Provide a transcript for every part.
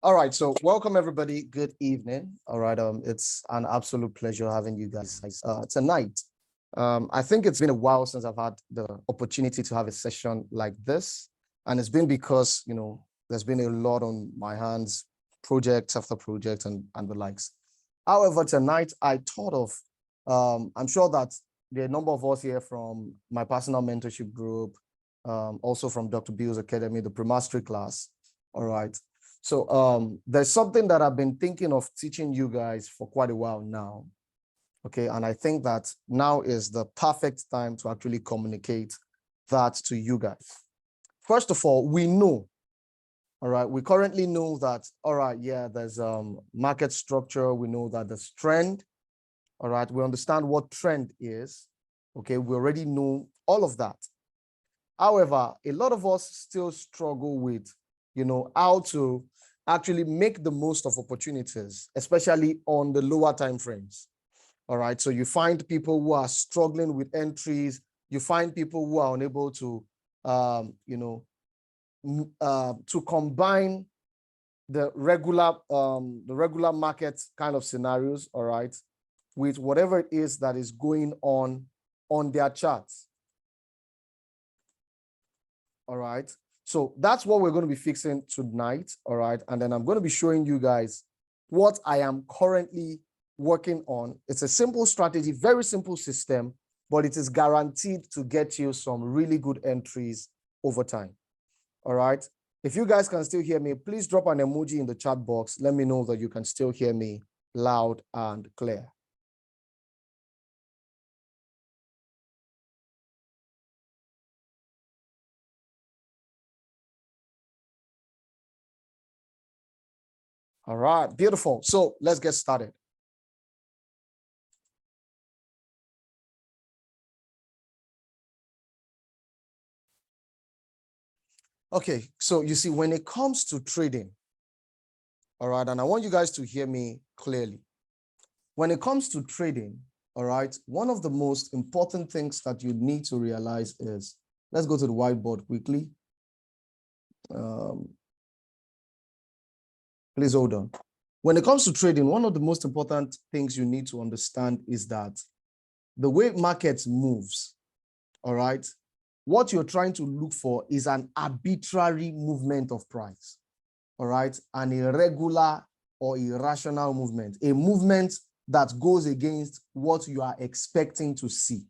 All right, so welcome everybody. Good evening. All right, it's an absolute pleasure having you guys tonight. I think it's been a while since I've had the opportunity to have a session like this, and it's been because there's been a lot on my hands, project after project and the likes. However, tonight I thought of I'm sure that there are a number of us here from my personal mentorship group, also from Dr. Bill's Academy, the pre-mastery class. All right. So there's something that I've been thinking of teaching you guys for quite a while now. Okay, and I think that now is the perfect time to actually communicate that to you guys. First of all, we know, all right, we currently know that, all right, yeah, there's market structure. We know that there's trend. All right, we understand what trend is. Okay, we already know all of that. However, a lot of us still struggle with, how to actually make the most of opportunities, especially on the lower time frames. All right, so you find people who are struggling with entries. You find people who are unable to, to combine the regular market kind of scenarios, all right, with whatever it is that is going on their charts. All right. So that's what we're going to be fixing tonight. All right. And then I'm going to be showing you guys what I am currently working on. It's a simple strategy, very simple system, but it is guaranteed to get you some really good entries over time. All right. If you guys can still hear me, please drop an emoji in the chat box. Let me know that you can still hear me loud and clear. All right, beautiful. So let's get started. Okay, so you see, when it comes to trading, all right, and I want you guys to hear me clearly. When it comes to trading, all right, one of the most important things that you need to realize is, let's go to the whiteboard quickly. Please hold on. When it comes to trading, one of the most important things you need to understand is that the way markets moves, all right, what you're trying to look for is an arbitrary movement of price, all right, an irregular or irrational movement, a movement that goes against what you are expecting to see,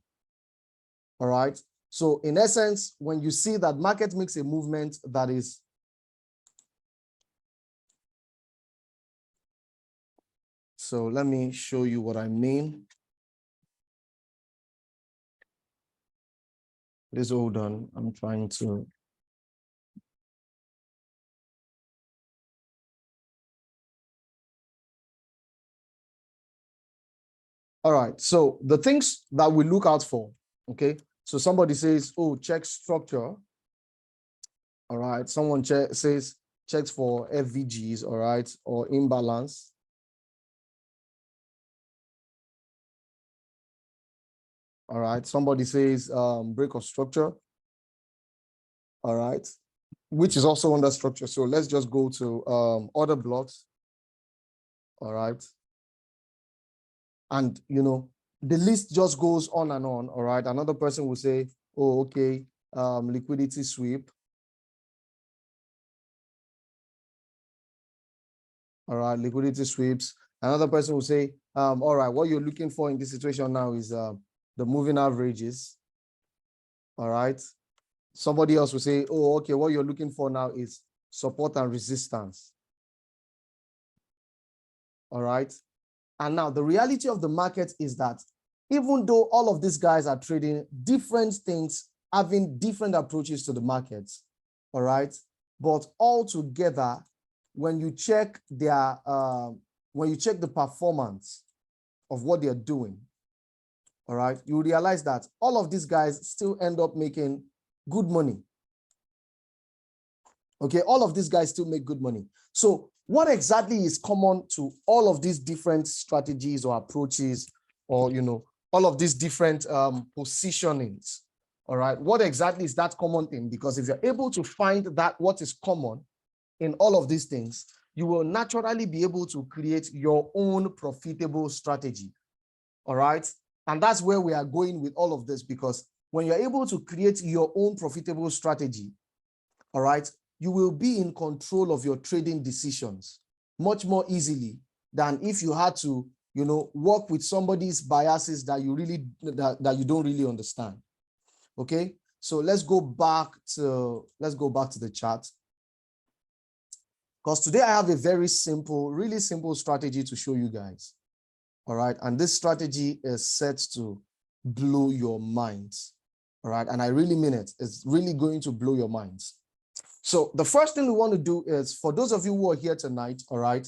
all right? So in essence, when you see that market makes a movement that is so let me show you what I mean. Please hold on. I'm trying to. All right. So the things that we look out for, okay? So somebody says, oh, check structure. All right. Someone says checks for FVGs, all right, or imbalance. All right. Somebody says break of structure. All right. Which is also under structure. So let's just go to other blocks. All right. And, the list just goes on and on. All right. Another person will say, oh, okay, liquidity sweep. All right. Liquidity sweeps. Another person will say, all right, what you're looking for in this situation now is the moving averages. All right. Somebody else will say, oh, okay, what you're looking for now is support and resistance. All right. And now the reality of the market is that even though all of these guys are trading different things, having different approaches to the markets, all right, but all together, when you check their, when you check the performance of what they're doing, all right, you realize that all of these guys still end up making good money. Okay, all of these guys still make good money. So what exactly is common to all of these different strategies or approaches, or all of these different positionings? All right, what exactly is that common thing? Because if you're able to find that what is common in all of these things, you will naturally be able to create your own profitable strategy. All right. And that's where we are going with all of this, because when you're able to create your own profitable strategy, all right, you will be in control of your trading decisions much more easily than if you had to, work with somebody's biases that you really that you don't really understand. Okay, so let's go back to the chart, because today I have a very simple, really simple strategy to show you guys. All right, and this strategy is set to blow your minds. All right, and I really mean it. It's really going to blow your minds. So the first thing we want to do is, for those of you who are here tonight, all right,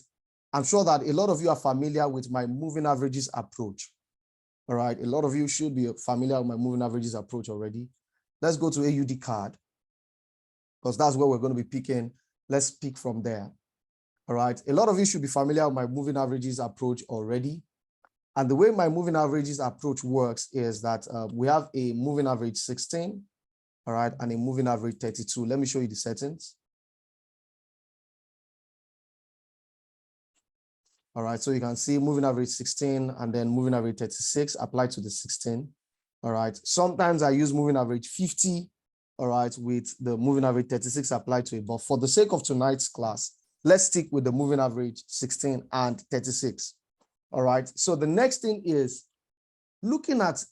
I'm sure that a lot of you are familiar with my moving averages approach. All right, a lot of you should be familiar with my moving averages approach already. Let's go to AUD card, because that's where we're going to be picking. Let's pick from there. All right, a lot of you should be familiar with my moving averages approach already. And the way my moving averages approach works is that we have a moving average 16, all right, and a moving average 32. Let me show you the settings. All right, so you can see moving average 16 and then moving average 36 applied to the 16. All right, sometimes I use moving average 50, all right, with the moving average 36 applied to it. But for the sake of tonight's class, let's stick with the moving average 16 and 36. All right, so the next thing is looking at,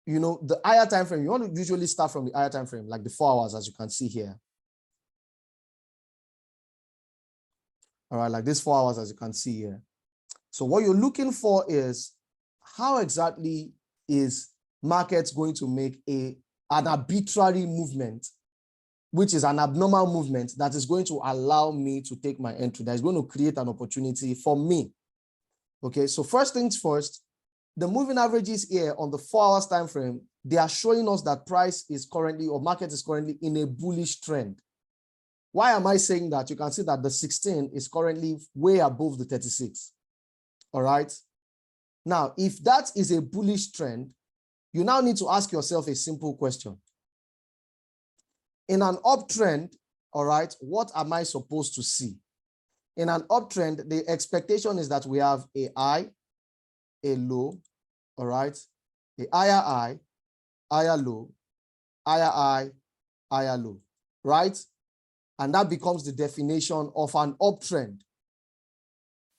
the higher time frame. You want to usually start from the higher time frame, like the 4 hours, as you can see here. All right, like this 4 hours, as you can see here. So what you're looking for is, how exactly is markets going to make an arbitrary movement, which is an abnormal movement that is going to allow me to take my entry, that is going to create an opportunity for me. Okay, so first things first, the moving averages here on the 4 hours time frame, they are showing us that price is currently, or market is currently, in a bullish trend. Why am I saying that? You can see that the 16 is currently way above the 36. All right. Now, if that is a bullish trend, you now need to ask yourself a simple question. In an uptrend, all right, what am I supposed to see? In an uptrend, the expectation is that we have a high, a low, all right, a higher high, higher low, higher high, higher low, right? And that becomes the definition of an uptrend.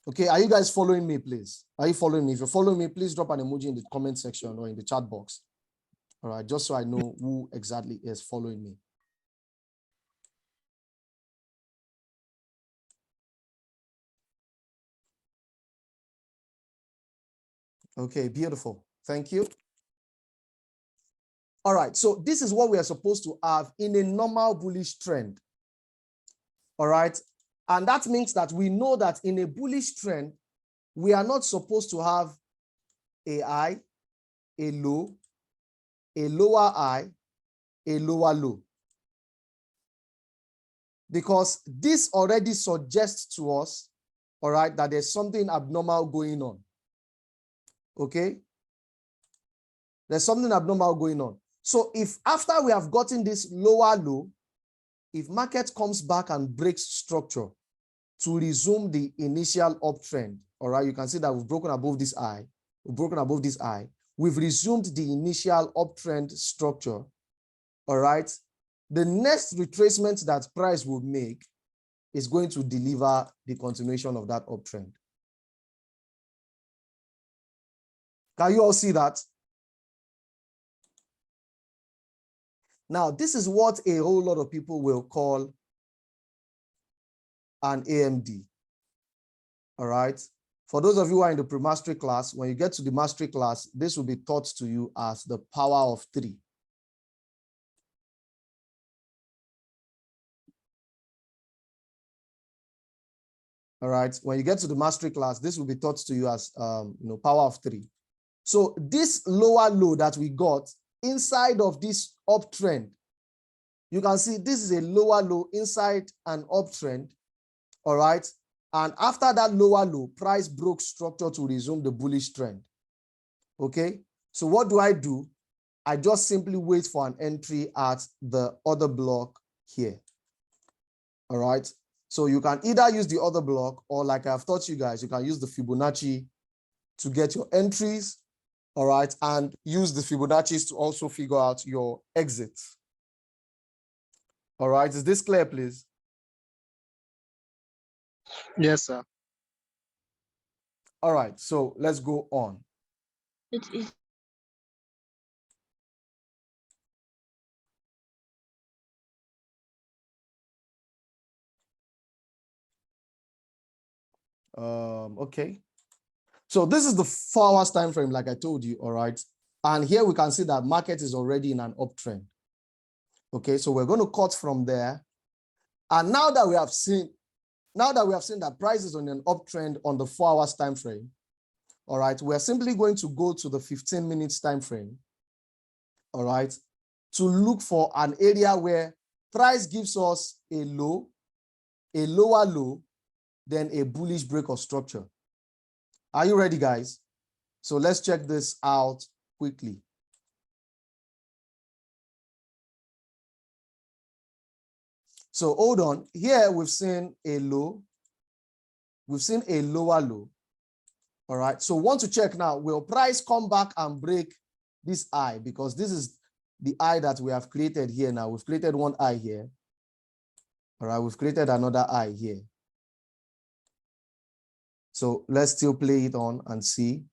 Okay, are you guys following me, please? Are you following me? If you're following me, please drop an emoji in the comment section or in the chat box. All right, just so I know who exactly is following me. Okay, beautiful. Thank you. All right, so this is what we are supposed to have in a normal bullish trend. All right, and that means that we know that in a bullish trend, we are not supposed to have a high, a low, a lower high, a lower low. Because this already suggests to us, all right, that there's something abnormal going on. Okay? There's something abnormal going on. So if after we have gotten this lower low, if market comes back and breaks structure to resume the initial uptrend, all right, you can see that we've broken above this high. We've broken above this high. We've resumed the initial uptrend structure, all right? The next retracement that price will make is going to deliver the continuation of that uptrend. Can you all see that? Now, this is what a whole lot of people will call an AMD. All right. For those of you who are in the pre-mastery class, when you get to the mastery class, this will be taught to you as the power of 3. All right. When you get to the mastery class, this will be taught to you as power of 3. So this lower low that we got inside of this uptrend, you can see this is a lower low inside an uptrend. All right. And after that lower low, price broke structure to resume the bullish trend. Okay. So what do? I just simply wait for an entry at the other block here. All right. So you can either use the other block, or like I've taught you guys, you can use the Fibonacci to get your entries, all right, and use the Fibonacci to also figure out your exits. All right, is this clear, please? Yes, sir. All right, so let's go on. It is. Okay. So this is the 4 hours time frame, like I told you, all right? And here we can see that market is already in an uptrend. Okay, so we're going to cut from there. And now that we have seen that price is on an uptrend on the 4 hours time frame, all right, we're simply going to go to the 15 minutes time frame, all right, to look for an area where price gives us a low, a lower low, then a bullish break of structure. Are you ready, guys? So let's check this out quickly. So hold on. Here we've seen a low. We've seen a lower low. All right. So want to check now, will price come back and break this high? Because this is the high that we have created here now. We've created one high here. All right. We've created another high here. So let's still play it on and see.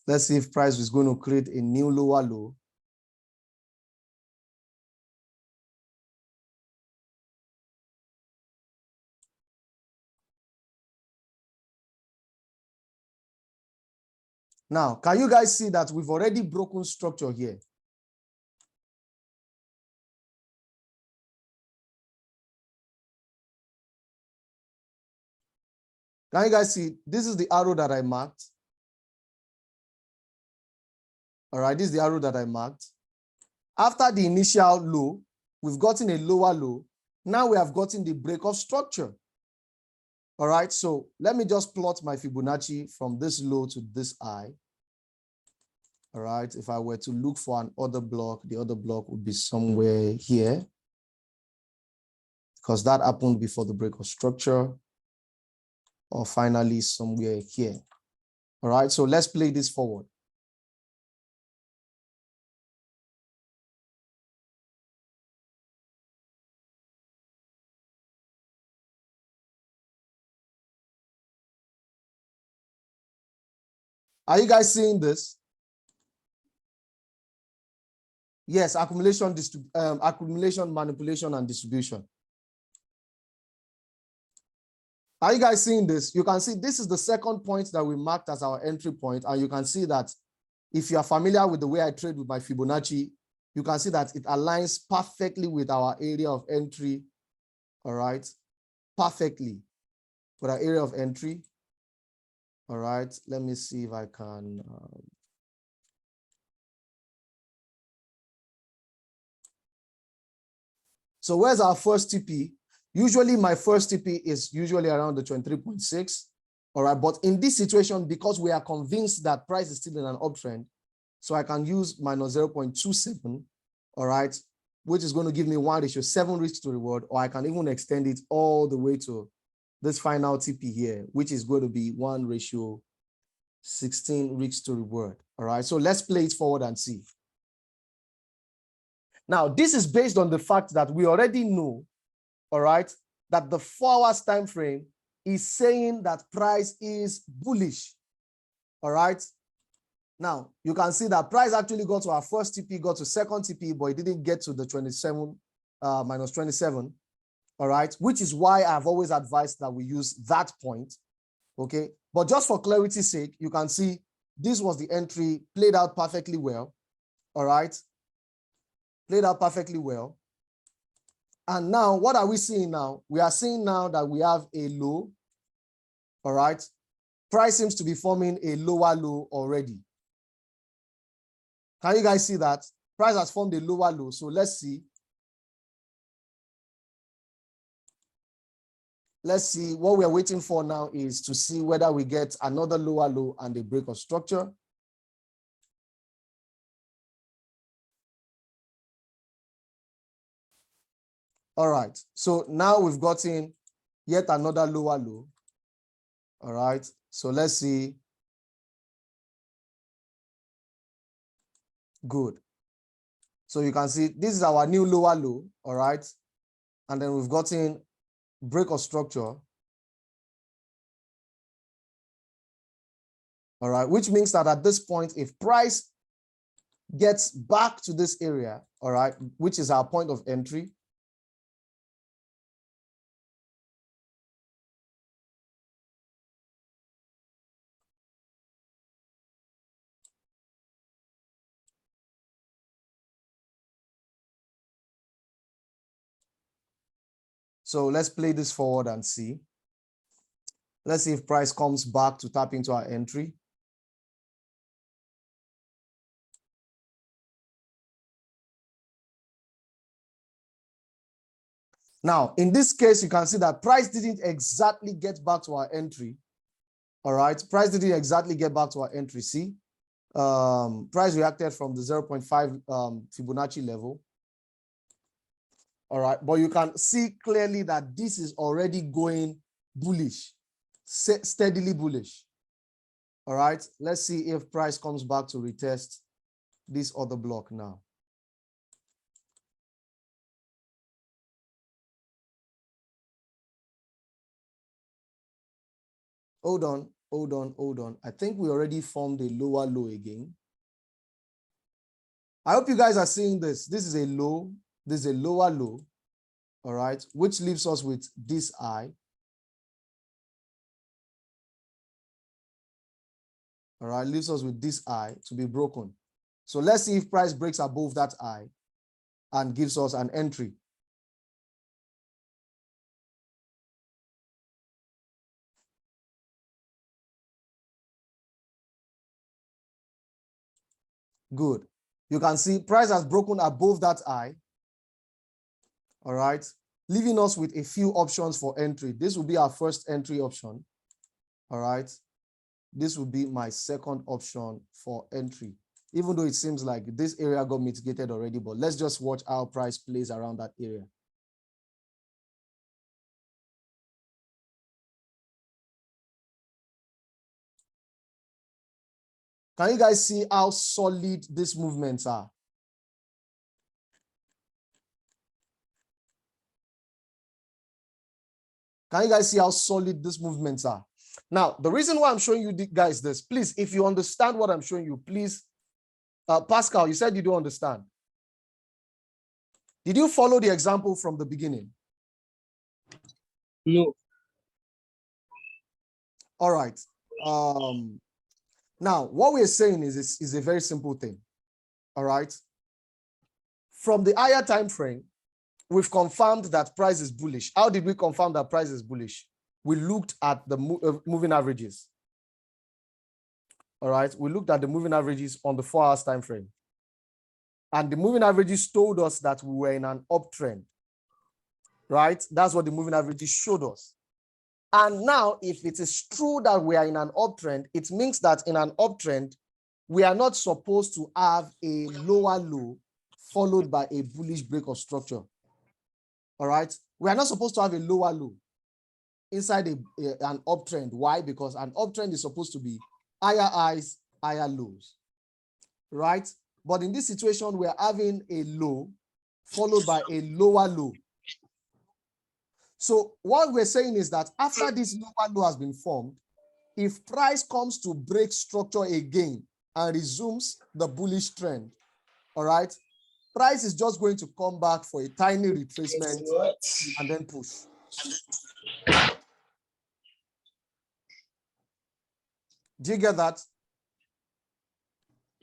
Let's see if price is going to create a new lower low. Now, can you guys see that we've already broken structure here? Can you guys see? This is the arrow that I marked. All right, this is the arrow that I marked. After the initial low, we've gotten a lower low. Now we have gotten the break of structure. All right, so let me just plot my Fibonacci from this low to this high. All right, if I were to look for an other block, the other block would be somewhere here, because that happened before the break of structure, or finally somewhere here. All right, so let's play this forward. Are you guys seeing this? Yes, accumulation, accumulation, manipulation, and distribution. Are you guys seeing this? You can see this is the second point that we marked as our entry point, and you can see that if you are familiar with the way I trade with my Fibonacci, you can see that it aligns perfectly with our area of entry, all right? Perfectly with our area of entry. All right, let me see if I can. So where's our first TP? Usually my first TP is usually around the 23.6. All right, but in this situation, because we are convinced that price is still in an uptrend, so I can use minus 0.27, all right, which is going to give me 1:7 risk to reward, or I can even extend it all the way to this final TP here, which is going to be 1:16 risk to reward. All right, so let's play it forward and see. Now, this is based on the fact that we already know, all right, that the 4 hours time frame is saying that price is bullish. All right. Now, you can see that price actually got to our first TP, got to second TP, but it didn't get to the 27 minus 27. All right, which is why I've always advised that we use that point. Okay, but just for clarity's sake, you can see this was the entry, played out perfectly well. All right, played out perfectly well. And now, what are we seeing now? We are seeing now that we have a low. All right, price seems to be forming a lower low already. Can you guys see that? Price has formed a lower low. So let's see. Let's see. What we are waiting for now is to see whether we get another lower low and a break of structure. All right. So now we've gotten yet another lower low. All right. So let's see. Good. So you can see this is our new lower low. All right. And then we've gotten break of structure. All right. Which means that at this point, if price gets back to this area, all right, which is our point of entry, so let's play this forward and see. Let's see if price comes back to tap into our entry. Now, in this case, you can see that price didn't exactly get back to our entry. All right, price didn't exactly get back to our entry. See, price reacted from the 0.5 Fibonacci level. All right, but you can see clearly that this is already going bullish, steadily bullish. All right, let's see if price comes back to retest this other block now. Hold on, hold on, hold on. I think we already formed a lower low again. I hope you guys are seeing this. This is a low, this is a lower low, all right, which leaves us with this high. All right, leaves us with this high to be broken. So let's see if price breaks above that high and gives us an entry. Good. You can see price has broken above that high. All right, leaving us with a few options for entry. This will be our first entry option. All right, this will be my second option for entry, even though it seems like this area got mitigated already, but let's just watch how price plays around that area. Can you guys see how solid these movements are? Can you guys see how solid these movements are? Now, the reason why I'm showing you guys this, please, if you understand what I'm showing you, please, Pascal, you said you don't understand. Did you follow the example from the beginning? No. All right. Now, what we're saying is a very simple thing. All right. From the higher time frame, we've confirmed that price is bullish. How did we confirm that price is bullish? We looked at the moving averages. All right. We looked at the moving averages on the 4 hours time frame. And the moving averages told us that we were in an uptrend. Right? That's what the moving averages showed us. And now, if it is true that we are in an uptrend, it means that in an uptrend, we are not supposed to have a lower low followed by a bullish break of structure. All right? We are not supposed to have a lower low inside an uptrend. Why? Because an uptrend is supposed to be higher highs, higher lows. Right? But in this situation, we are having a low followed by a lower low. So what we're saying is that after this lower low has been formed, if price comes to break structure again and resumes the bullish trend, all right, price is just going to come back for a tiny retracement and then push. Do you get that?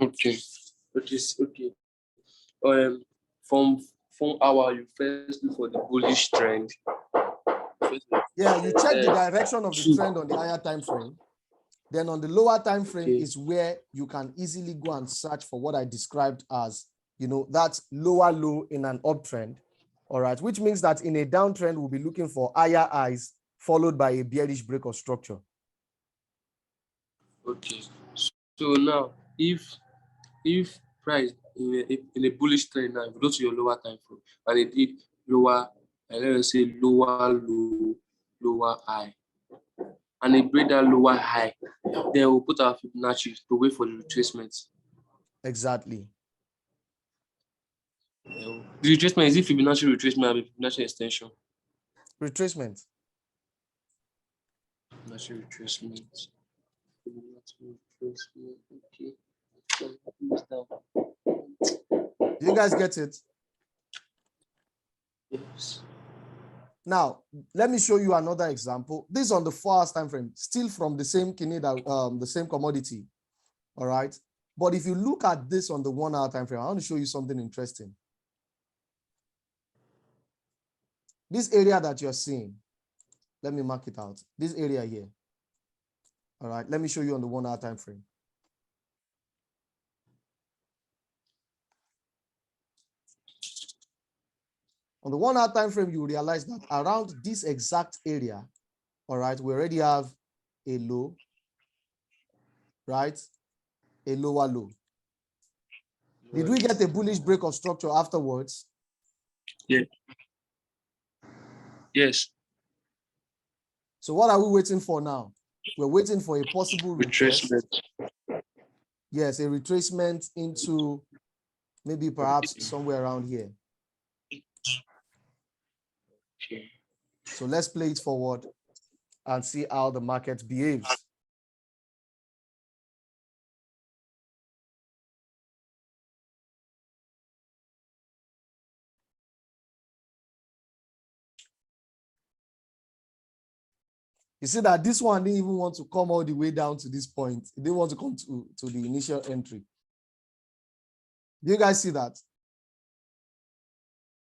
Okay. Okay. From our, you first look for the bullish trend. Yeah, you check the direction of the trend on the higher time frame. Then on the lower time frame is where you can easily go and search for what I described as, you know, that's lower low in an uptrend. All right, which means that in a downtrend, we'll be looking for higher highs followed by a bearish break of structure. Okay. So now, if price in a bullish trend now, if you go to your lower time frame and it did lower let us say lower low, lower high, and a break that lower high, then we'll put our Fibonacci to wait for the retracement. Exactly. The retracement, is it Fibonacci retracement or Fibonacci extension? Retracement. Fibonacci retracement. Fibonacci retracement. Okay. Do you guys get it? Yes. Now, let me show you another example. This is on the 4 hours time frame, still from the same the same commodity. All right. But if you look at this on the 1 hour time frame, I want to show you something interesting. This area that you're seeing, let me mark it out. This area here. All right. Let me show you on the 1 hour time frame. On the 1 hour time frame, you realize that around this exact area, all right, we already have a low, right? A lower low. Did we get a bullish break of structure afterwards? Yeah. Yes. So what are we waiting for now? We're waiting for a possible retest. Yes, a retracement into maybe perhaps somewhere around here. Okay. So let's play it forward and see how the market behaves. You see that this one didn't even want to come all the way down to this point. It didn't want to come to the initial entry. Do you guys see that?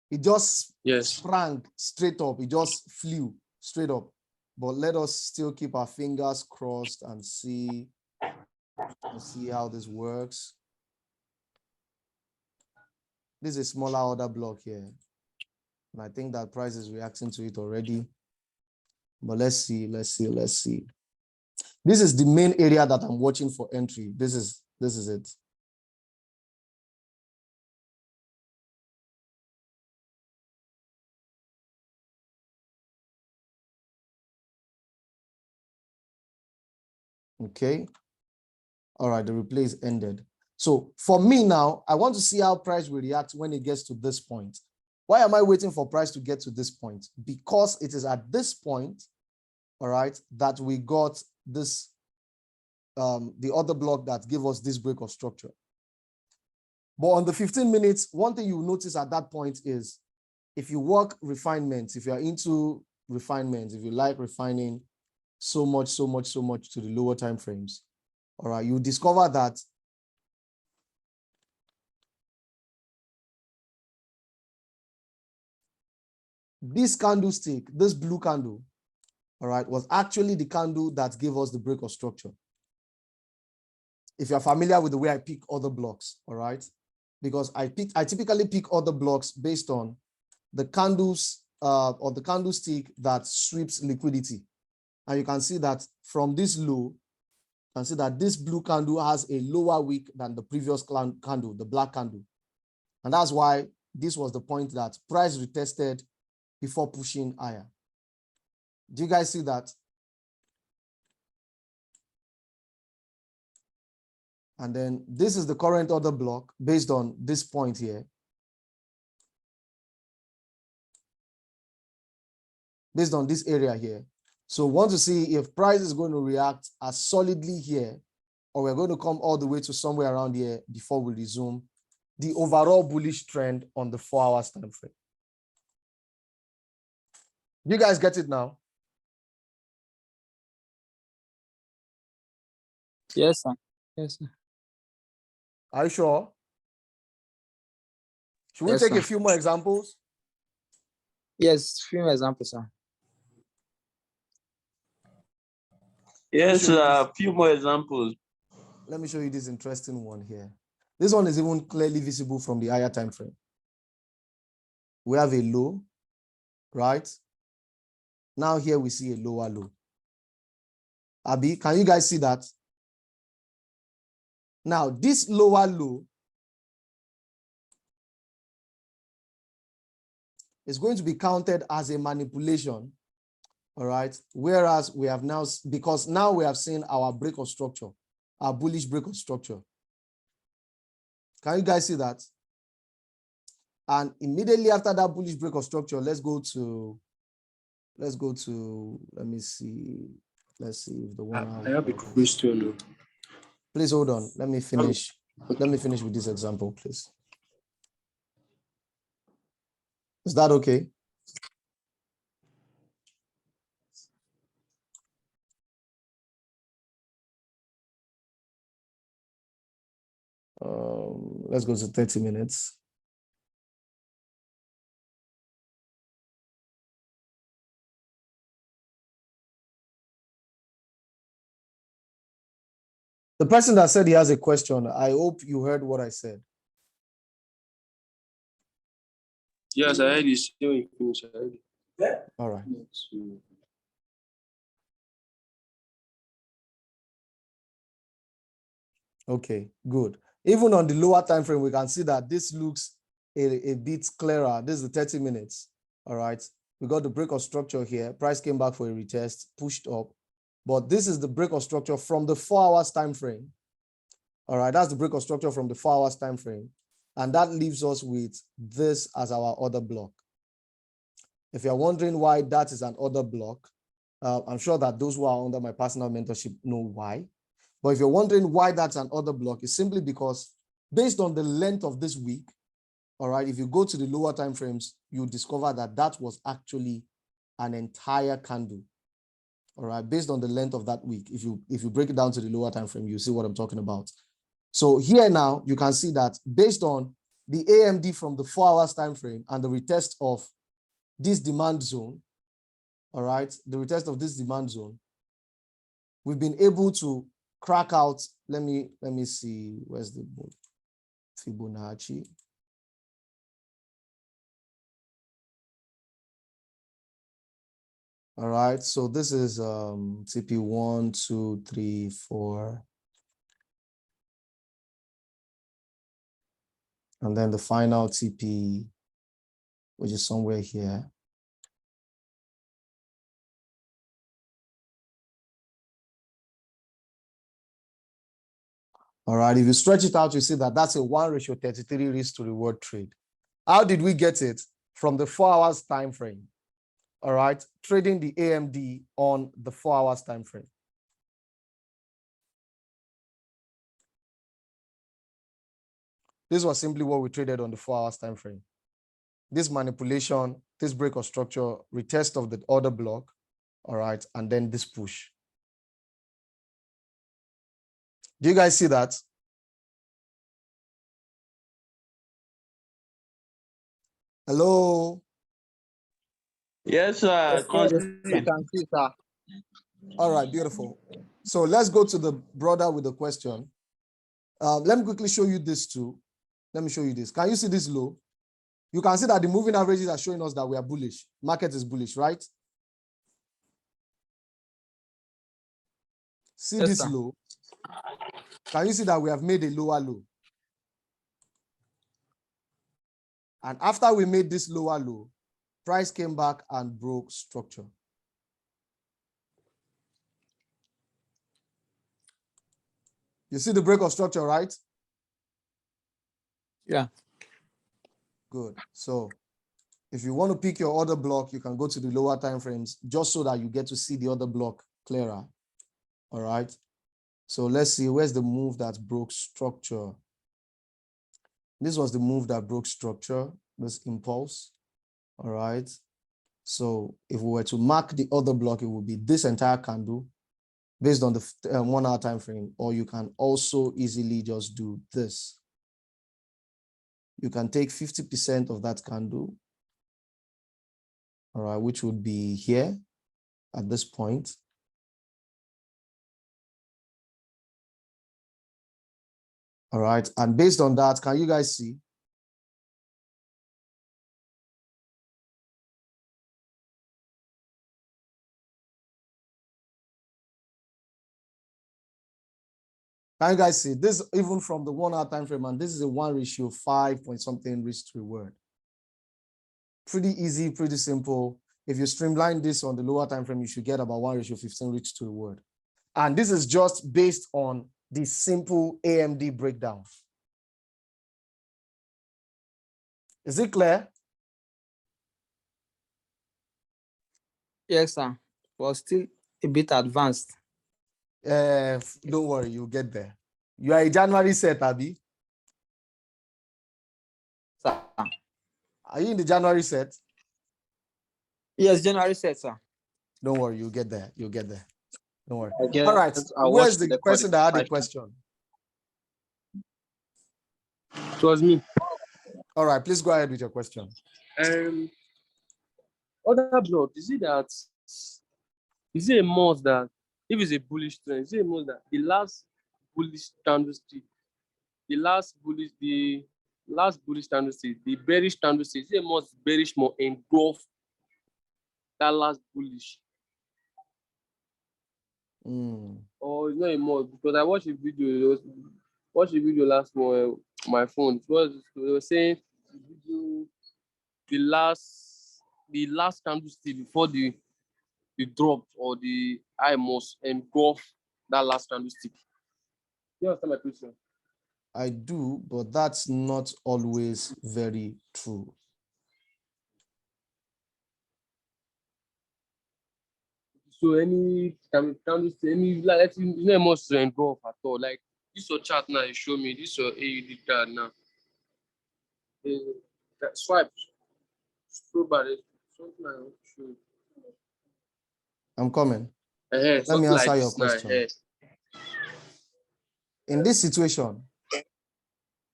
It just sprang straight up. It just flew straight up. But let us still keep our fingers crossed and see how this works. This is a smaller order block here. And I think that price is reacting to it already. But let's see. This is the main area that I'm watching for entry. This is it. Okay. All right, the replay is ended. So for me now, I want to see how price will react when it gets to this point. Why am I waiting for price to get to this point? Because it is at this point, all right, that we got this, the other block that gave us this break of structure. But on the 15 minutes, one thing you notice at that point is if you work refinements, if you're into refinements, if you like refining so much to the lower time frames, all right, you discover that this candlestick, this blue candle, all right, was actually the candle that gave us the break of structure. If you're familiar with the way I pick other blocks, all right, because I typically pick other blocks based on the candles or the candlestick that sweeps liquidity. And you can see that from this low, you can see that this blue candle has a lower wick than the previous candle, the black candle. And that's why this was the point that price retested before pushing higher. Do you guys see that? And then this is the current order block based on this point here. Based on this area here. So we want to see if price is going to react as solidly here, or we're going to come all the way to somewhere around here before we resume the overall bullish trend on the 4 hours time frame. You guys get it now? Yes, sir. Yes, sir. Are you sure? Should we Yes, take sir. a few more examples? Yes, few examples, sir. Yes, a few more examples. Let me show you this interesting one here. This one is even clearly visible from the higher time frame. We have a low, right? Now here we see a lower low. Abi, can you guys see that? Now this lower low is going to be counted as a manipulation. All right. Whereas we have now, because now we have seen our break of structure, our bullish break of structure. Can you guys see that? And immediately after that bullish break of structure, let's go to, let me see. Let's see if the one. I have a question. Please hold on. Let me finish. Let me finish with this example, please. Is that okay? Let's go to 30 minutes. The person that said he has a question, I hope you heard what I said. Yes, I heard you say when you finish. I heard it. All right. Okay, good. Even on the lower time frame, we can see that this looks a bit clearer. This is the 30 minutes. All right. We got the break of structure here. Price came back for a retest, pushed up. But this is the break of structure from the 4 hours time frame. All right, that's the break of structure from the 4 hours time frame. And that leaves us with this as our order block. If you're wondering why that is an order block, I'm sure that those who are under my personal mentorship know why. But if you're wondering why that's an order block, it's simply because based on the length of this week, all right, if you go to the lower time frames, you discover that that was actually an entire candle. All right, based on the length of that week. If you break it down to the lower time frame, you see what I'm talking about. So here now, you can see that based on the AMD from the 4 hours time frame and the retest of this demand zone, all right, the retest of this demand zone, we've been able to crack out. Let me see, where's the Fibonacci? All right, so this is TP 1, 2, 3, 4. And then the final TP, which is somewhere here. All right, if you stretch it out, you see that that's a 1:33 risk to reward trade. How did we get it? From the 4 hours time frame. All right, trading the AMD on the 4 hours time frame. This was simply what we traded on the 4 hours time frame. This manipulation, this break of structure, retest of the order block, all right, and then this push. Do you guys see that? Hello? Yes, sir. You can see, sir. All right, beautiful. So let's go to the brother with the question. Let me quickly show you this too. Let me show you this. Can you see this low? You can see that the moving averages are showing us that we are bullish. Market is bullish, right? See Yes, this sir. low? Can you see that we have made a lower low? And after we made this lower low, price came back and broke structure. You see the break of structure, right? Yeah. Good. So if you want to pick your order block, you can go to the lower time frames just so that you get to see the other block clearer. All right. So let's see, where's the move that broke structure? This was the move that broke structure, this impulse. All right. So if we were to mark the other block, it would be this entire candle based on the 1 hour time frame, or you can also easily just do this. You can take 50% of that candle, all right, which would be here at this point. All right, and based on that, can you guys see? Can you guys see this? Even from the 1 hour time frame, and this is a 1:5 point something risk to reward. Pretty easy, pretty simple. If you streamline this on the lower time frame, you should get about 1:15 reach to reward. And this is just based on the simple AMD breakdown. Is it clear? Yes, sir. But still a bit advanced. Don't worry, you'll get there. You are a January set, Abby. Sir. Are you in the January set? Yes, January set, sir. Don't worry, you'll get there. You'll get there. Don't worry. I guess All right. I Where's watched the person that had a question? It was me. All right, please go ahead with your question. Other block, is it a must that if it's a bullish trend, is it a must that the last bullish candlestick, the last bullish candlestick, the bearish candlestick, is it a must bearish more engulf that last bullish? Or it's not a must? Because I watched a video, last one on my phone. They were saying the last candlestick before the drop or the high must engulf that last candlestick. You understand my question? I do, but that's not always very true. So any candlestick, it's not must engulf at all. Like this your chart now, you show me this your AUD card now. Swipe, scroll back, something I want to show you. I'm coming. Let me answer your question. In this situation,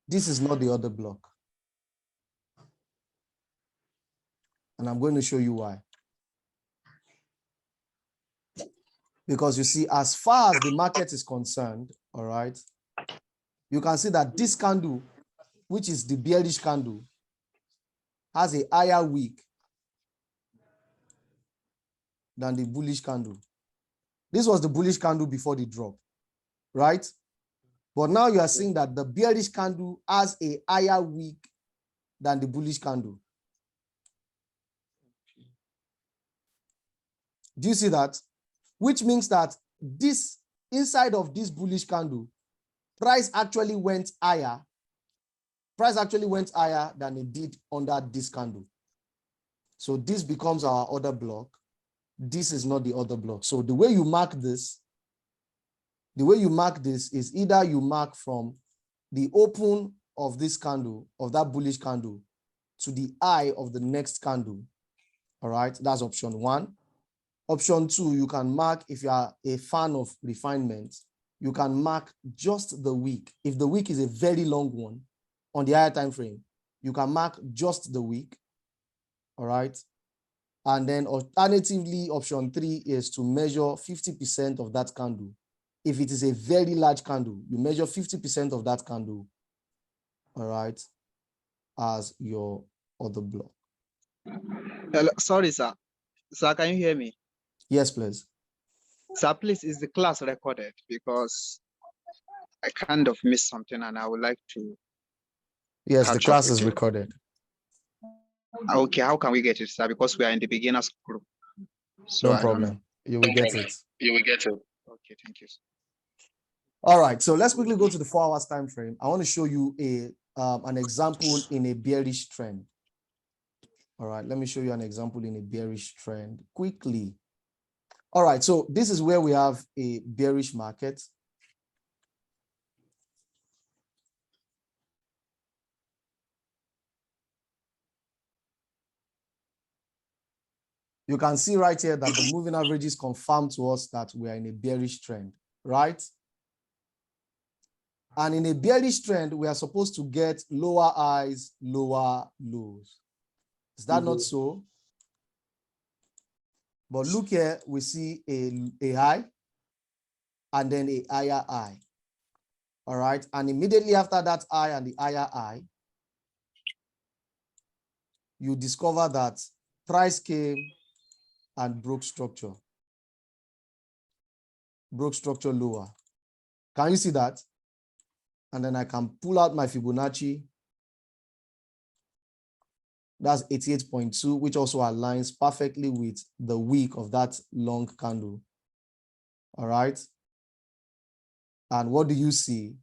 this is not the order block. And I'm going to show you why. Because you see, as far as the market is concerned, all right, you can see that this candle, which is the bearish candle, has a higher wick than the bullish candle. This was the bullish candle before the drop, right? But now you are seeing that the bearish candle has a higher wick than the bullish candle. Do you see that? Which means that this, inside of this bullish candle, price actually went higher. Price actually went higher than it did under this candle. So this becomes our order block. This is not the order block. So the way you mark this is either you mark from the open of this candle, of that bullish candle, to the high of the next candle. All right, that's option one. Option two, you can mark, if you are a fan of refinement, you can mark just the wick. If the wick is a very long one on the higher time frame, you can mark just the wick. All right. And then alternatively, option three is to measure 50% of that candle. If it is a very large candle, you measure 50% of that candle, all right, as your order block. Hello, sorry, sir. Sir, can you hear me? Yes, please. Sir, please, is the class recorded? Because I kind of missed something and I would like to. Yes, the class is recorded. Okay, how can we get it, sir? Because we are in the beginners group. So no problem. You will get it. You will get it. Okay, thank you. All right, so let's quickly go to the 4 hours time frame. I want to show you an example in a bearish trend. All right, let me show you an example in a bearish trend quickly. All right, so this is where we have a bearish market. You can see right here that the moving averages confirm to us that we are in a bearish trend, right? And in a bearish trend, we are supposed to get lower highs, lower lows. Is that not so? But look here, we see a high and then a higher high. All right. And immediately after that high and the higher high, you discover that price came and broke structure lower. Can you see that? And then I can pull out my Fibonacci. That's 88.2, which also aligns perfectly with the wick of that long candle. All right. And what do you see?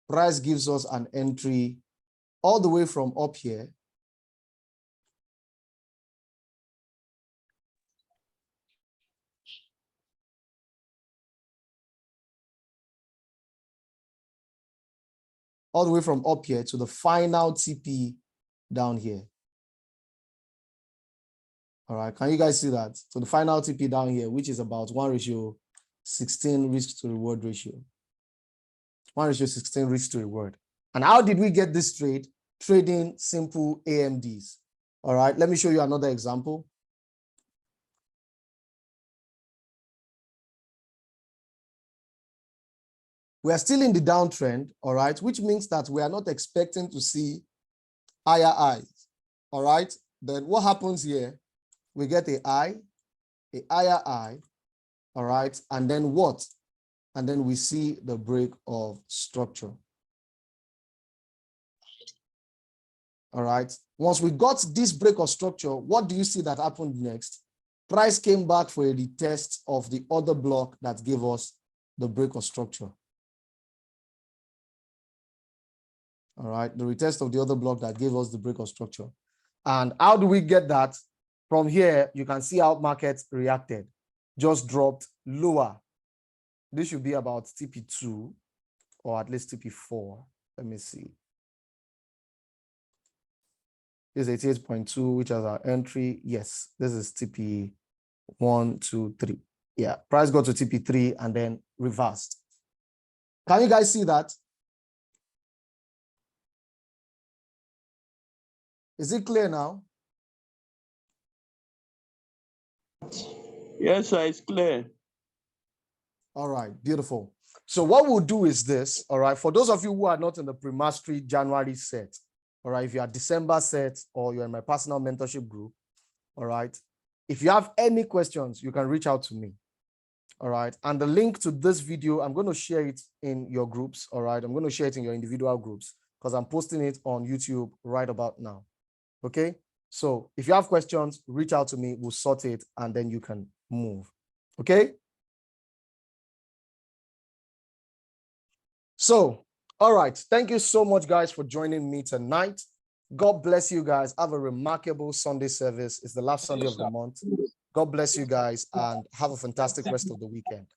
Price gives us an entry all the way from up here. All the way from up here to the final TP down here. All right, can you guys see that? So the final TP down here, which is about 1:16 risk to reward ratio. 1:16 risk to reward. And how did we get this trade? Trading simple AMDs. All right, let me show you another example. We are still in the downtrend, all right, which means that we are not expecting to see higher highs, all right? Then what happens here? We get a higher high, all right? And then what? And then we see the break of structure. All right. Once we got this break of structure, what do you see that happened next? Price came back for a retest of the other block that gave us the break of structure. All right, the retest of the other block that gave us the break of structure. And how do we get that? From here, you can see how markets reacted. Just dropped lower. This should be about TP2 or at least TP4. Let me see. This is 88.2, which is our entry. Yes, this is TP1, 2, 3. Yeah, price got to TP3 and then reversed. Can you guys see that? Is it clear now? Yes, sir, it's clear. All right, beautiful. So what we'll do is this, all right, for those of you who are not in the pre-mastery January set, all right, if you are December set or you're in my personal mentorship group, all right, if you have any questions, you can reach out to me, all right? And the link to this video, I'm going to share it in your groups, all right? I'm going to share it in your individual groups because I'm posting it on YouTube right about now, okay? So if you have questions, reach out to me, we'll sort it, and then you can move, okay? So, all right. Thank you so much, guys, for joining me tonight. God bless you guys. Have a remarkable Sunday service. It's the last Sunday of the month. God bless you guys and have a fantastic rest of the weekend.